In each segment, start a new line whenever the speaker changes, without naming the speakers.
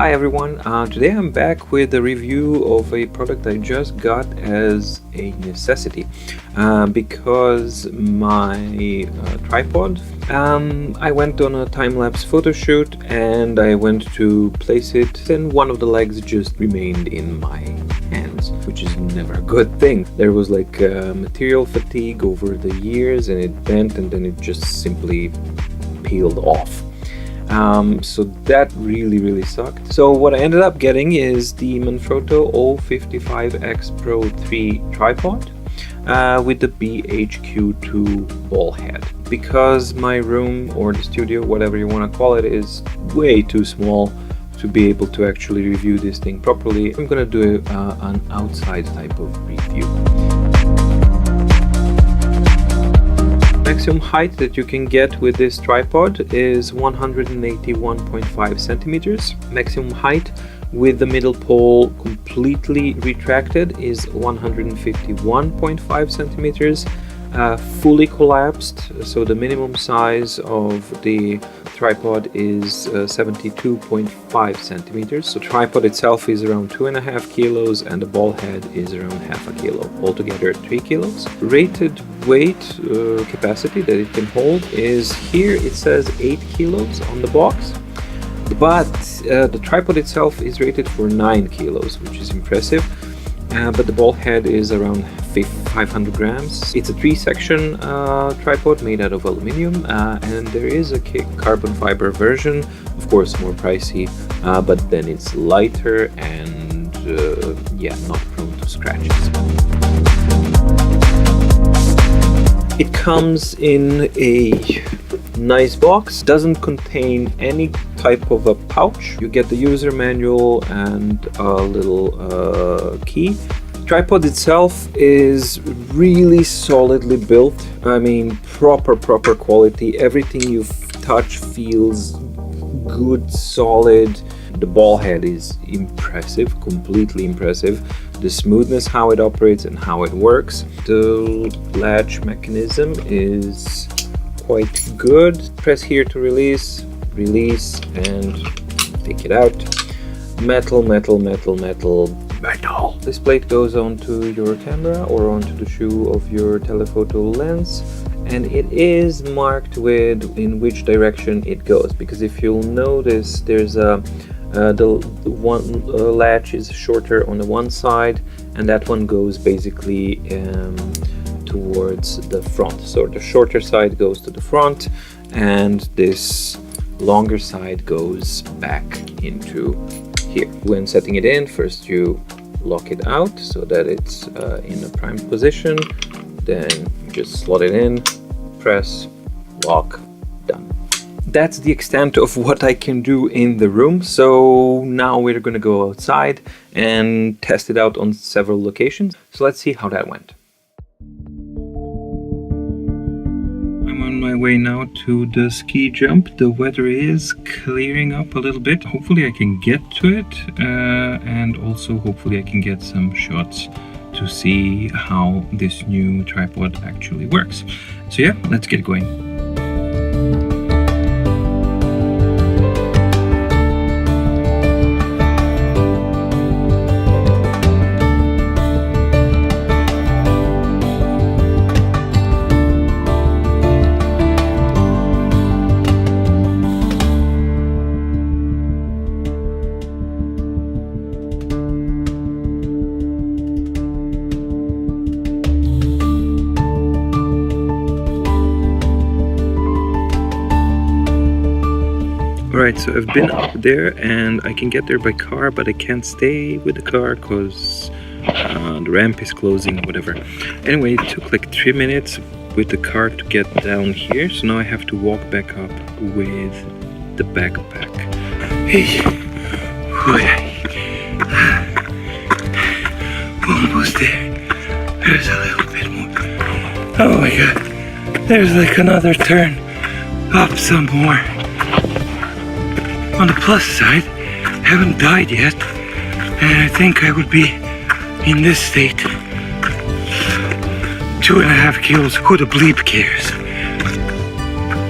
Hi everyone, today I'm back with a review of a product I just got as a necessity because my tripod, I went on a time-lapse photo shoot and I went to place it and one of the legs just remained in my hands, which is never a good thing. There was like material fatigue over the years and it bent and then it just simply peeled off. So that really sucked. So what I ended up getting is the Manfrotto 055 XPRO3 tripod with the BHQ2 Ball Head. Because my room or the studio, whatever you want to call it, is way too small to be able to actually review this thing properly, I'm gonna do an outside type of review. Maximum height that you can get with this tripod is 181.5 centimeters. Maximum height with the middle pole completely retracted is 151.5 centimeters. Fully collapsed, so the minimum size of the tripod is 72.5 centimeters. So tripod itself is around 2.5 kilos and the ball head is around half a kilo, altogether 3 kilos. Rated weight capacity that it can hold is, here it says 8 kilos on the box, but the tripod itself is rated for 9 kilos, which is impressive. But the ball head is around 500 grams. It's a 3-section tripod made out of aluminium, and there is a carbon fiber version, of course more pricey, but then it's lighter and yeah, not prone to scratches. It comes in a nice box, doesn't contain any type of a pouch. You get the user manual and a little key. Tripod itself is really solidly built. I mean, proper quality. Everything you touch feels good, solid. The ball head is impressive, completely impressive. The smoothness, how it operates and how it works. The latch mechanism is quite good. Press here to release, and take it out. Metal. This plate goes onto your camera or onto the shoe of your telephoto lens, and it is marked with in which direction it goes, because if you'll notice, there's the one latch is shorter on the one side and that one goes basically towards the front. So the shorter side goes to the front and this longer side goes back into here. When setting it in, first you lock it out so that it's in a prime position, then just slot it in, press, lock, done. That's the extent of what I can do in the room. So now we're going to go outside and test it out on several locations. So let's see how that went. I'm on my way now to the ski jump. The weather is clearing up a little bit. Hopefully I can get to it and also hopefully I can get some shots to see how this new tripod actually works. So yeah, let's get going. Alright, so I've been up there and I can get there by car, but I can't stay with the car because the ramp is closing or whatever. Anyway, it took like 3 minutes with the car to get down here, so now I have to walk back up with the backpack. Hey, almost there. There's a little bit more. Oh my god, there's like another turn up some more. On the plus side, I haven't died yet, and I think I would be in this state 2.5 kilos. Who the bleep cares?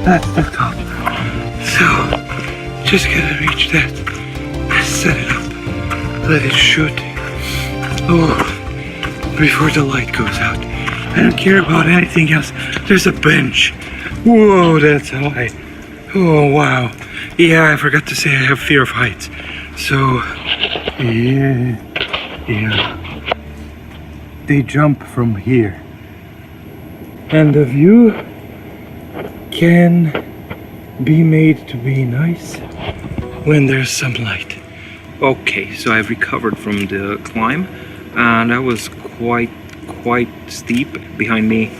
That's the top. So, just gotta reach that
set it up. Let it shoot. Oh, before the light goes out. I don't care about anything else. There's a bench. Whoa, that's high. Oh, wow. Yeah, I forgot to say I have fear of heights. So, yeah. They jump from here. And the view can be made to be nice when there's some light. Okay, so I've recovered from the climb, and that was quite steep. Behind me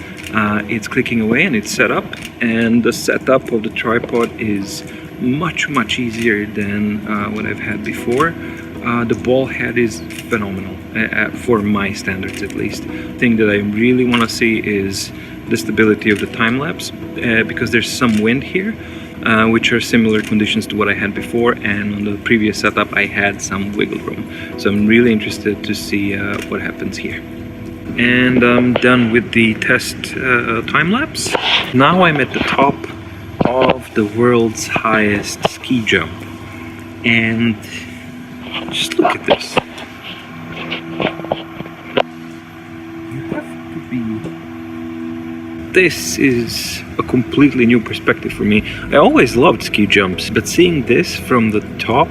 it's clicking away and it's set up, and the setup of the tripod is much easier than what I've had before. The ball head is phenomenal, for my standards at least. The thing that I really want to see is the stability of the time lapse, because there's some wind here, which are similar conditions to what I had before, and on the previous setup I had some wiggle room. So I'm really interested to see what happens here. And I'm done with the test time lapse. Now I'm at the top of the world's highest ski jump, and just look at this. This is a completely new perspective for me. I always loved ski jumps, but seeing this from the top,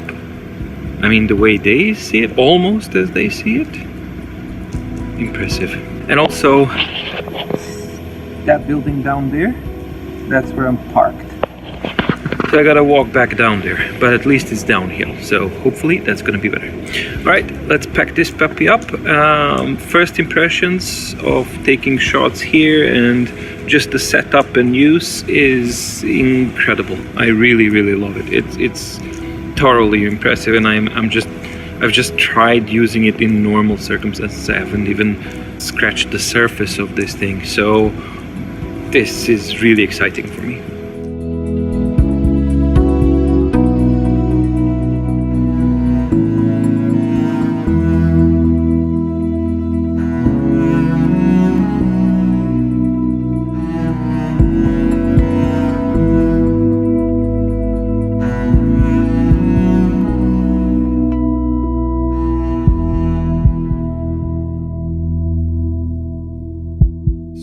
I mean the way they see it, almost as they see it, impressive. And also, that building down there, that's where I'm parked. So I gotta walk back down there, but at least it's downhill, so hopefully that's gonna be better. Alright, let's pack this puppy up. First impressions of taking shots here and just the setup and use is incredible. I really love it. It's thoroughly impressive, and I've just tried using it in normal circumstances. I haven't even scratched the surface of this thing, so this is really exciting for me.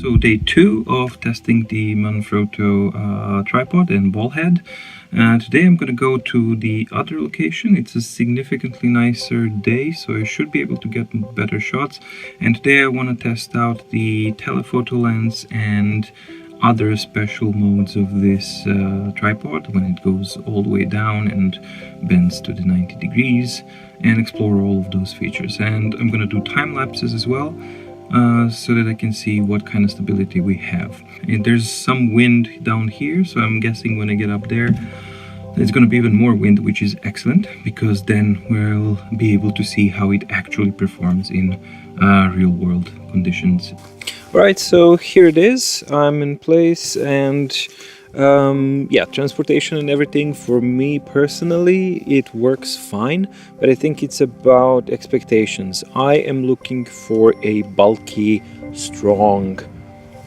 So day 2 of testing the Manfrotto tripod and ball head. Today I'm going to go to the other location. It's a significantly nicer day, so I should be able to get better shots. And today I want to test out the telephoto lens and other special modes of this tripod when it goes all the way down and bends to the 90 degrees, and explore all of those features. And I'm going to do time lapses as well, so that I can see what kind of stability we have. And there's some wind down here, so I'm guessing when I get up there there's going to be even more wind, which is excellent, because then we'll be able to see how it actually performs in real world conditions. Alright, so here it is. I'm in place, and yeah, transportation and everything, for me personally it works fine, but I think it's about expectations. I am looking for a bulky, strong,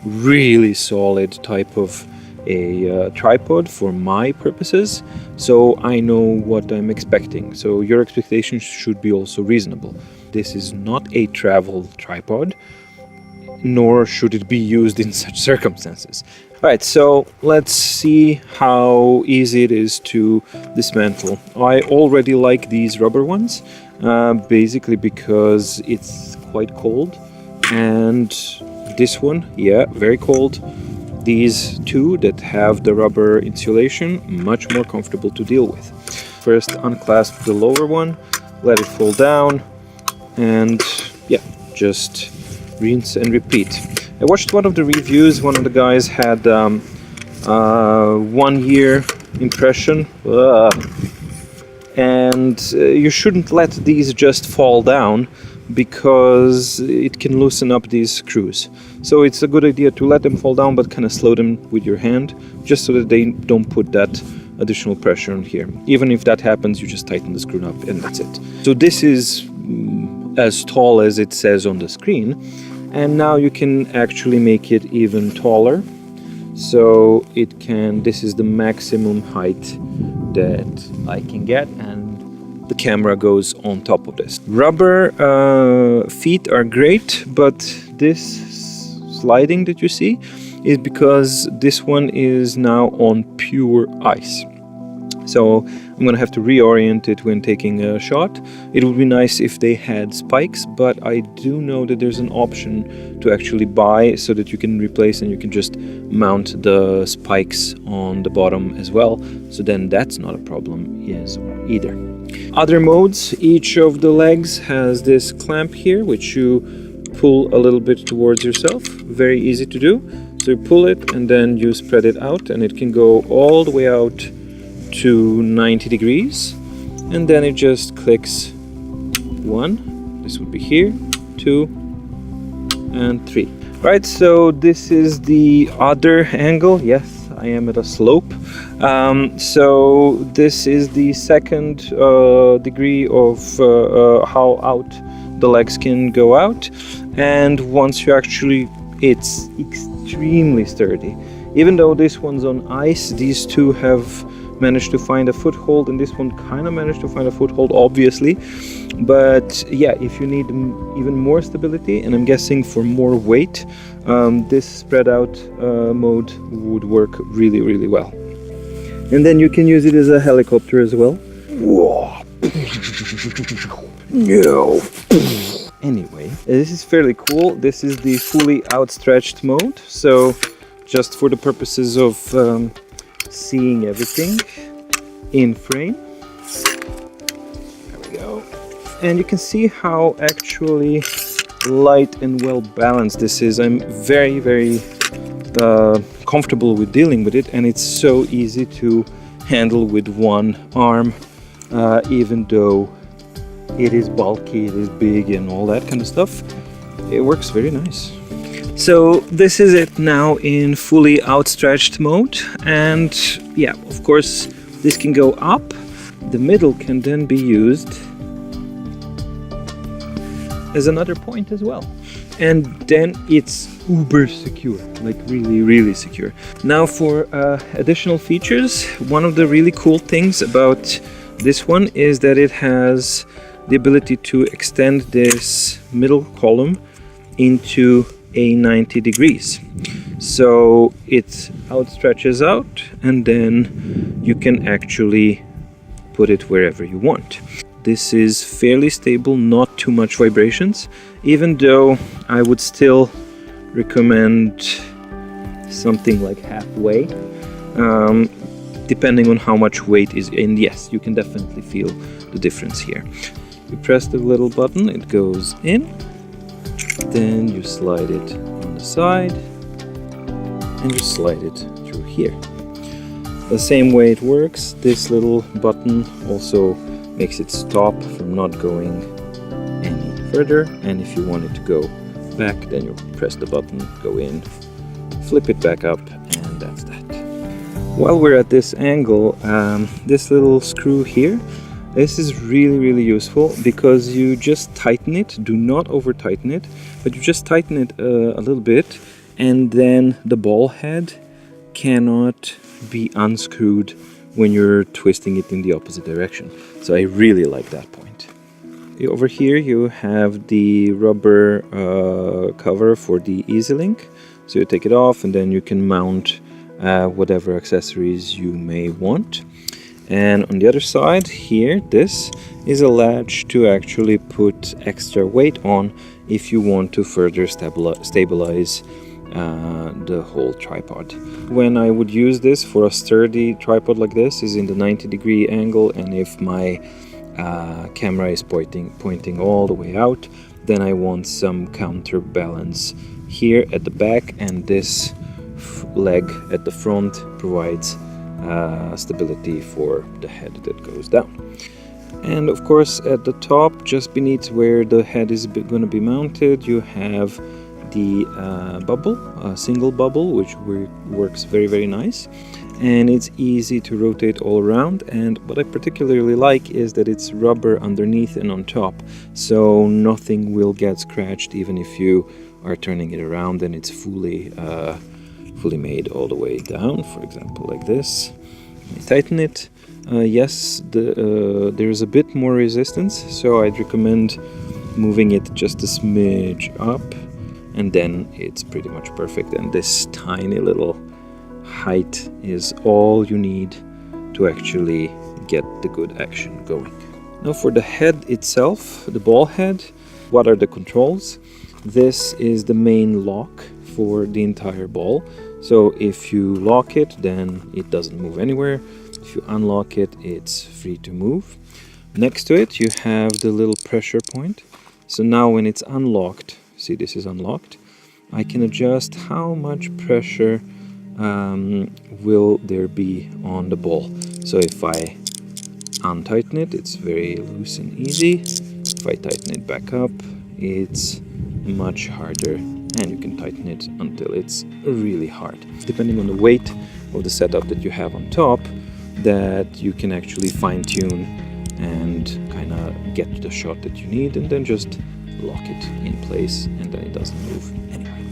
really solid type of a tripod for my purposes, so I know what I'm expecting. So your expectations should be also reasonable. This is not a travel tripod, nor should it be used in such circumstances. Alright, so let's see how easy it is to dismantle. I already like these rubber ones, basically because it's quite cold, and this one, yeah, very cold. These two that have the rubber insulation, much more comfortable to deal with. First unclasp the lower one, let it fall down, and yeah, just rinse and repeat. I watched one of the reviews. One of the guys had 1 year impression, and you shouldn't let these just fall down, because it can loosen up these screws. So it's a good idea to let them fall down, but kind of slow them with your hand, just so that they don't put that additional pressure on here. Even if that happens, you just tighten the screw up and that's it. So this is as tall as it says on the screen. And now you can actually make it even taller, so it can, this is the maximum height that I can get, and
the camera goes on top of this. Rubber feet are great, but this sliding that you see is because this one is now on pure ice. So I'm gonna have to reorient it when taking a shot. It would be nice if they had spikes, but I do know that there's an option to actually buy so that you can replace and you can just mount the spikes on the bottom as well. So then that's not a problem either. Other modes, each of the legs has this clamp here, which you pull a little bit towards yourself. Very easy to do. So you pull it and then you spread it out, and it can go all the way out to 90 degrees, and then it just clicks 1, this would be here, 2 and 3. Right, so this is the other angle. Yes, I am at a slope. So this is the second degree of how out the legs can go out, and once you actually, it's extremely sturdy. Even though this one's on ice, these two have managed to find a foothold, and this one kind of managed to find a foothold, obviously. But yeah, if you need even more stability, and I'm guessing for more weight, this spread out mode would work really, really well. And then you can use it as a helicopter as well. No. Anyway, this is fairly cool. This is the fully outstretched mode, so just for the purposes of seeing everything in frame. There we go. And you can see how actually light and well balanced this is. I'm very, very comfortable with dealing with it, and it's so easy to handle with one arm, even though it is bulky, it is big and all that kind of stuff. It works very nice. So this is it now in fully outstretched mode, and yeah, of course this can go up. The middle can then be used as another point as well, and then it's uber secure, like really, really secure. Now for additional features, one of the really cool things about this one is that it has the ability to extend this middle column into a 90 degrees. So it outstretches out, and then you can actually put it wherever you want. This is fairly stable, not too much vibrations, even though I would still recommend something like halfway, depending on how much weight is in. Yes, you can definitely feel the difference here. You press the little button, it goes in, then you slide it on the side, and you slide it through here. The same way it works, this little button also makes it stop from not going any further, and if you want it to go back, then you press the button, go in, flip it back up, and that's that. While we're at this angle, this little screw here, this is really, really useful because you just tighten it. Do not over tighten it, but you just tighten it a little bit, and then the ball head cannot be unscrewed when you're twisting it in the opposite direction. So I really like that point. Over here you have the rubber cover for the EasyLink. So you take it off, and then you can mount whatever accessories you may want. And on the other side here, this is a latch to actually put extra weight on if you want to further stabilize the whole tripod. When I would use this for a sturdy tripod like this is in the 90-degree angle, and if my camera is pointing all the way out, then I want some counterbalance here at the back, and this leg at the front provides stability for the head that goes down. And of course at the top, just beneath where the head is going to be mounted, you have the bubble, a single bubble, which works very, very nice, and it's easy to rotate all around. And what I particularly like is that it's rubber underneath and on top, so nothing will get scratched even if you are turning it around, and it's fully made all the way down, for example like this. You tighten it, yes, there's a bit more resistance, so I'd recommend moving it just a smidge up, and then it's pretty much perfect. And this tiny little height is all you need to actually get the good action going. Now for the head itself, the ball head, what are the controls? This is the main lock for the entire ball. So if you lock it, then it doesn't move anywhere. If you unlock it, it's free to move. Next to it, you have the little pressure point. So now when it's unlocked, see, this is unlocked, I can adjust how much pressure will there be on the ball. So if I untighten it, it's very loose and easy. If I tighten it back up, it's much harder, and you can tighten it until it's really hard. Depending on the weight of the setup that you have on top, that you can actually fine-tune and kind of get the shot that you need, and then just lock it in place, and then it doesn't move anyway.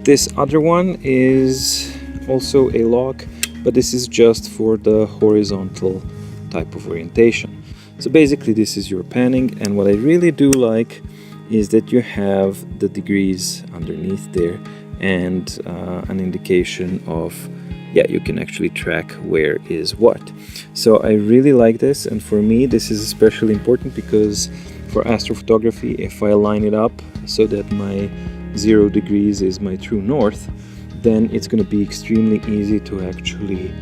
This other one is also a lock, but this is just for the horizontal type of orientation. So basically this is your panning, and what I really do like is that you have the degrees underneath there, and an indication of, yeah, you can actually track where is what. So I really like this, and for me this is especially important because for astrophotography, if I line it up so that my 0 degrees is my true north, then it's going to be extremely easy to actually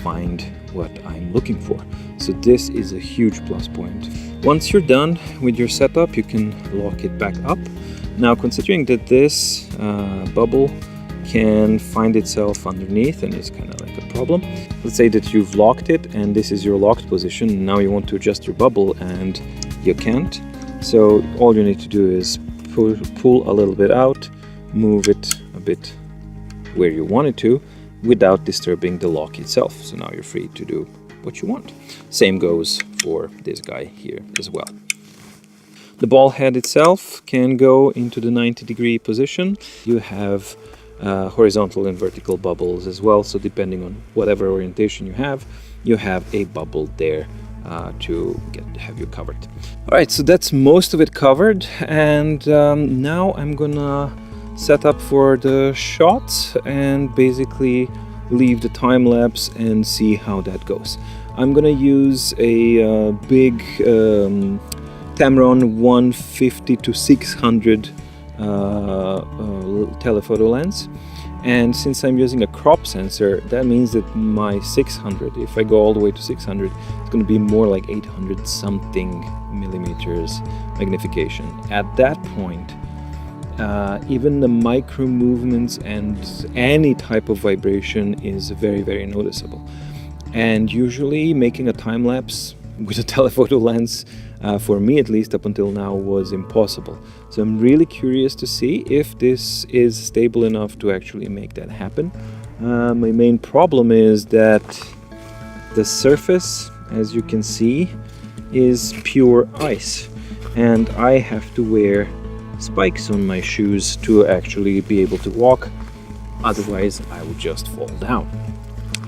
find what I'm looking for. So this is a huge plus point. Once you're done with your setup, you can lock it back up. Now, considering that this bubble can find itself underneath, and it's kind of like a problem. Let's say that you've locked it and this is your locked position. Now you want to adjust your bubble and you can't. So all you need to do is pull a little bit out, move it a bit where you want it to without disturbing the lock itself. So now you're free to do what you want. Same goes for this guy here as well. The ball head itself can go into the 90-degree position. You have horizontal and vertical bubbles as well, so depending on whatever orientation you have a bubble there to have you covered. All right, so that's most of it covered, and now I'm gonna set up for the shots and basically leave the time lapse and see how that goes. I'm gonna use a big Tamron 150 to 600 telephoto lens, and since I'm using a crop sensor, that means that my 600, if I go all the way to 600, it's going to be more like 800 something millimeters magnification. At that point, even the micro movements and any type of vibration is very, very noticeable. And usually making a time lapse with a telephoto lens, for me at least up until now, was impossible. So I'm really curious to see if this is stable enough to actually make that happen. My main problem is that the surface, as you can see, is pure ice, and I have to wear spikes on my shoes to actually be able to walk, otherwise I would just fall down.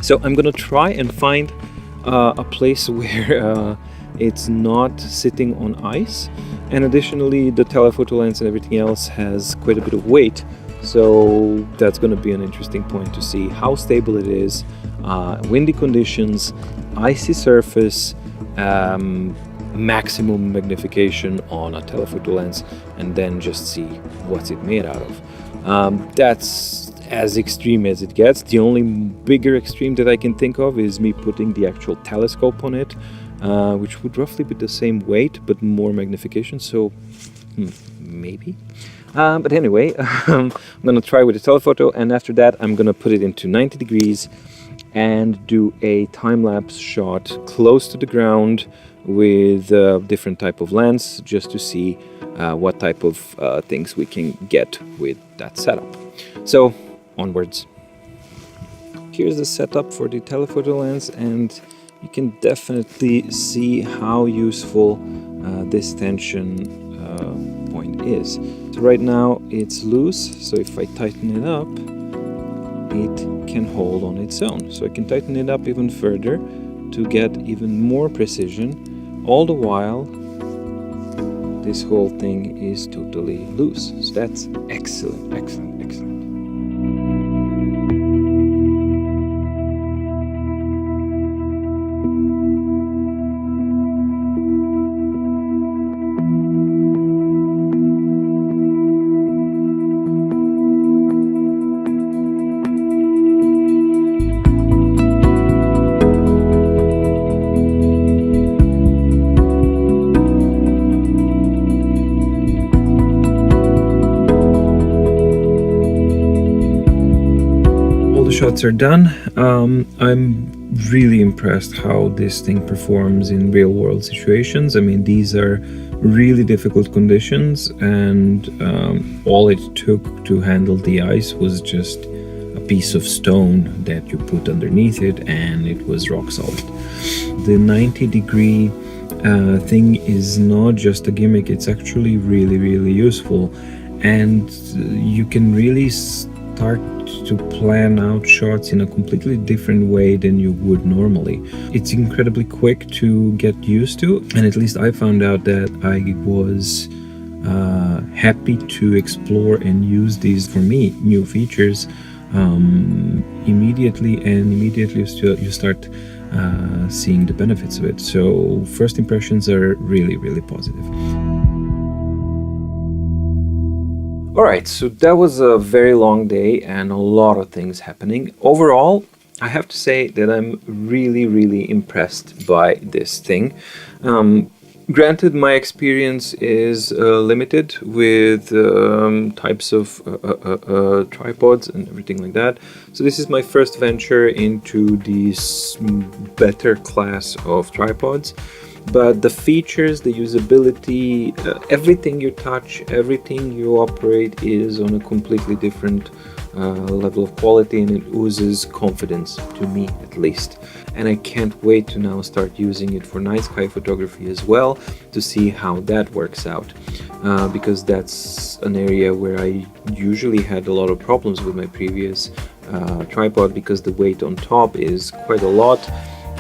So I'm gonna try and find a place where it's not sitting on ice, and additionally the telephoto lens and everything else has quite a bit of weight, so that's going to be an interesting point to see how stable it is. Windy conditions, icy surface, maximum magnification on a telephoto lens, and then just see what's it made out of. That's as extreme as it gets. The only bigger extreme that I can think of is me putting the actual telescope on it, which would roughly be the same weight but more magnification, so maybe. But anyway, I'm gonna try with the telephoto, and after that I'm gonna put it into 90 degrees and do a time-lapse shot close to the ground with a different type of lens, just to see what type of things we can get with that setup. So onwards. Here's the setup for the telephoto lens, and you can definitely see how useful this tension point is. So right now it's loose, so if I tighten it up, it can hold on its own. So I can tighten it up even further, to get even more precision, all the while this whole thing is totally loose. So that's excellent, excellent, excellent.
Shots are done. I'm really impressed how this thing performs in real world situations. I mean, these are really difficult conditions, and all it took to handle the ice was just a piece of stone that you put underneath it, and it was rock solid. The 90-degree thing is not just a gimmick, it's actually really, really useful, and you can really start to plan out shots in a completely different way than you would normally. It's incredibly quick to get used to, and at least I found out that I was happy to explore and use these, for me, new features immediately, and immediately you start seeing the benefits of it. So first impressions are really, really positive.
Alright, so that was a very long day and a lot of things happening. Overall, I have to say that I'm really, really impressed by this thing. Granted, my experience is limited with types of tripods and everything like that. So this is my first venture into this better class of tripods. But the features, the usability, everything you touch, everything you operate is on a completely different level of quality, and it oozes confidence, to me at least. And I can't wait to now start using it for night sky photography as well, to see how that works out. Because that's an area where I usually had a lot of problems with my previous tripod, because the weight on top is quite a lot.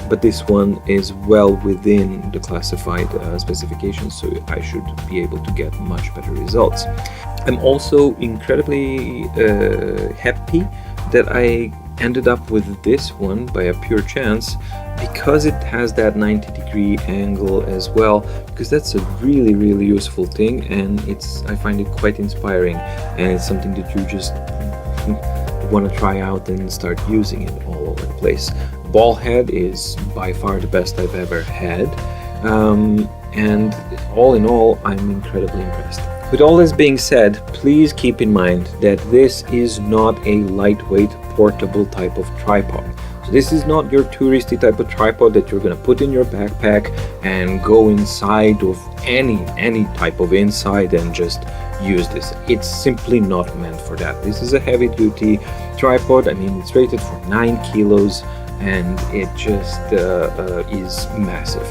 But this one is well within the classified specifications, so I should be able to get much better results. I'm also incredibly happy that I ended up with this one by a pure chance, because it has that 90-degree angle as well, because that's a really, really useful thing, and I find it quite inspiring, and it's something that you just want to try out and start using it all over the place. Ball head is by far the best I've ever had, and all in all, I'm incredibly impressed. With all this being said, please keep in mind that this is not a lightweight portable type of tripod. So this is not your touristy type of tripod that you're gonna put in your backpack and go inside of any type of inside and just use this. It's simply not meant for that. This is a heavy duty tripod. I mean, it's rated for 9 kilos, and it just is massive.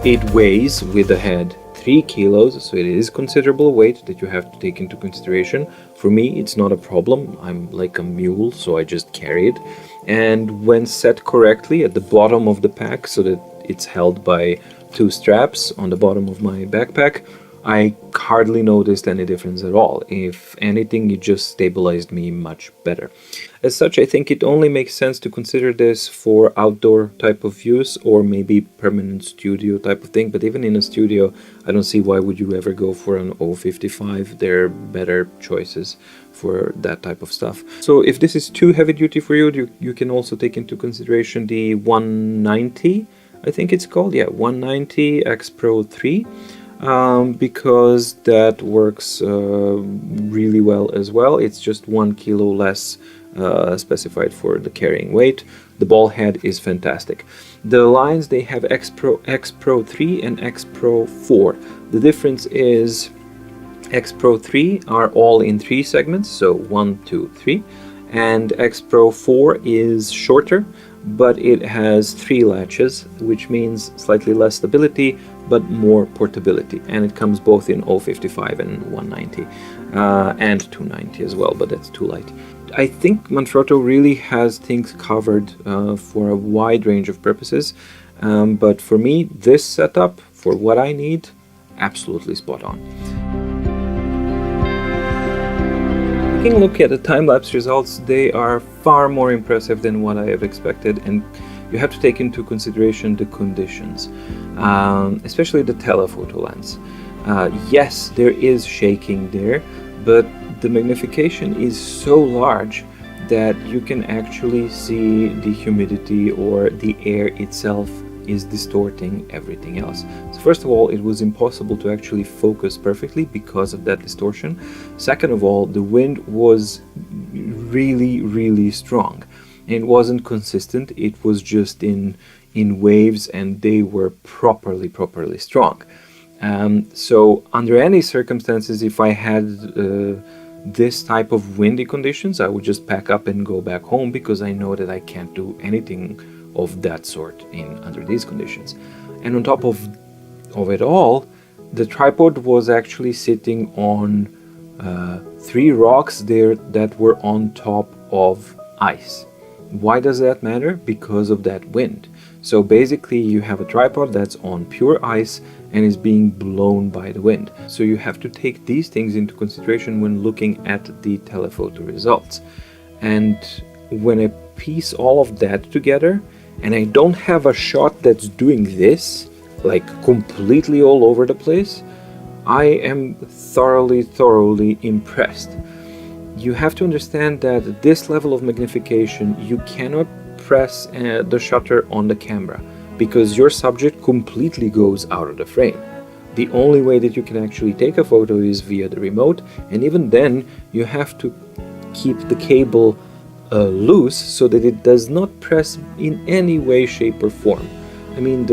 It weighs with the head 3 kilos, so it is considerable weight that you have to take into consideration. For me, it's not a problem. I'm like a mule, so I just carry it. And when set correctly at the bottom of the pack, so that it's held by 2 straps on the bottom of my backpack, I hardly noticed any difference at all. If anything, it just stabilized me much better. As such, I think it only makes sense to consider this for outdoor type of use, or maybe permanent studio type of thing. But even in a studio, I don't see why would you ever go for an 055. There are better choices for that type of stuff. So if this is too heavy duty for you, you can also take into consideration the 190, I think it's called, yeah, 190 XPRO3. Because that works really well as well. It's just 1 kilo less specified for the carrying weight. The ball head is fantastic. The lines, they have XPRO3 and XPRO4. The difference is XPRO3 are all in 3 segments, so 1, 2, 3, and XPRO4 is shorter, but it has 3 latches, which means slightly less stability but more portability, and it comes both in 055 and 190 and 290 as well, but that's too light. I think Manfrotto really has things covered for a wide range of purposes, but for me, this setup, for what I need, absolutely spot on. Taking a look at the time-lapse results, they are far more impressive than what I have expected, and you have to take into consideration the conditions, especially the telephoto lens. Yes, there is shaking there, but the magnification is so large that you can actually see the humidity or the air itself is distorting everything else. So first of all, it was impossible to actually focus perfectly because of that distortion. Second of all, the wind was really strong. It wasn't consistent, it was just in waves, and they were properly strong. So under any circumstances, if I had this type of windy conditions, I would just pack up and go back home, because I know that I can't do anything of that sort under these conditions. And on top of it all, the tripod was actually sitting on 3 rocks there that were on top of ice. Why does that matter? Because of that wind. So basically you have a tripod that's on pure ice and is being blown by the wind. So you have to take these things into consideration when looking at the telephoto results. And when I piece all of that together, and I don't have a shot that's doing this, like completely all over the place, I am thoroughly impressed. You have to understand that at this level of magnification, you cannot press the shutter on the camera, because your subject completely goes out of the frame. The only way that you can actually take a photo is via the remote, and even then you have to keep the cable loose so that it does not press in any way, shape or form. I mean,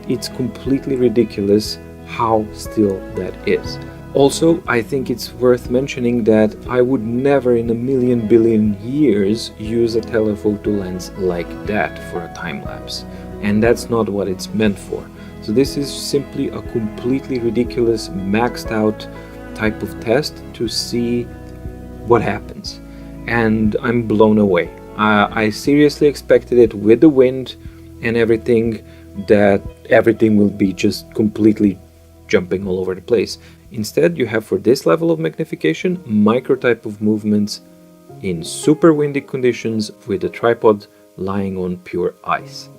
it's completely ridiculous how still that is. Also, I think it's worth mentioning that I would never in a million billion years use a telephoto lens like that for a time lapse, and that's not what it's meant for. So this is simply a completely ridiculous, maxed out type of test to see what happens, and I'm blown away. I seriously expected it with the wind and everything, that everything will be just completely jumping all over the place. Instead, you have, for this level of magnification, micro type of movements in super windy conditions with the tripod lying on pure ice.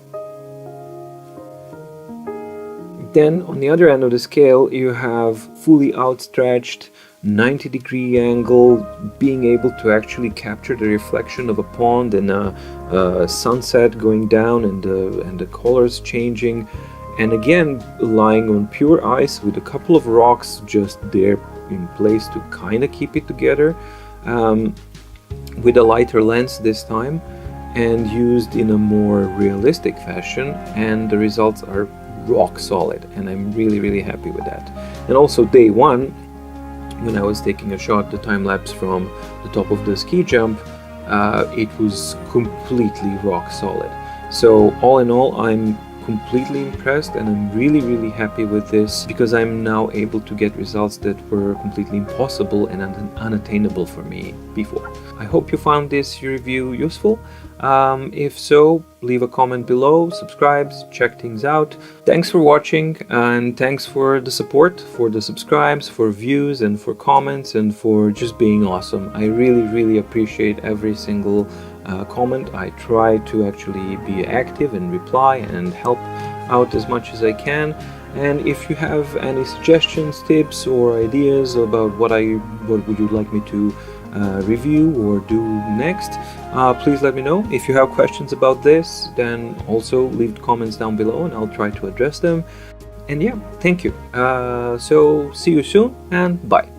Then on the other end of the scale, you have fully outstretched 90-degree angle, being able to actually capture the reflection of a pond and a sunset going down, and the colors changing, and again lying on pure ice with a couple of rocks just there in place to kind of keep it together, with a lighter lens this time, and used in a more realistic fashion, and the results are rock solid, and I'm really happy with that. And also day one, when I was taking a shot, the time lapse from the top of the ski jump, it was completely rock solid. So all in all, I'm completely impressed, and I'm really happy with this, because I'm now able to get results that were completely impossible and unattainable for me before. I hope you found this review useful. If so, leave a comment below, subscribe, check things out. Thanks for watching, and thanks for the support, for the subscribes, for views, and for comments, and for just being awesome. I really appreciate every single comment. I try to actually be active and reply and help out as much as I can. And if you have any suggestions, tips, or ideas about what would you like me to review or do next, please let me know. If you have questions about this, then also leave comments down below and I'll try to address them. And yeah, thank you. So see you soon, and bye.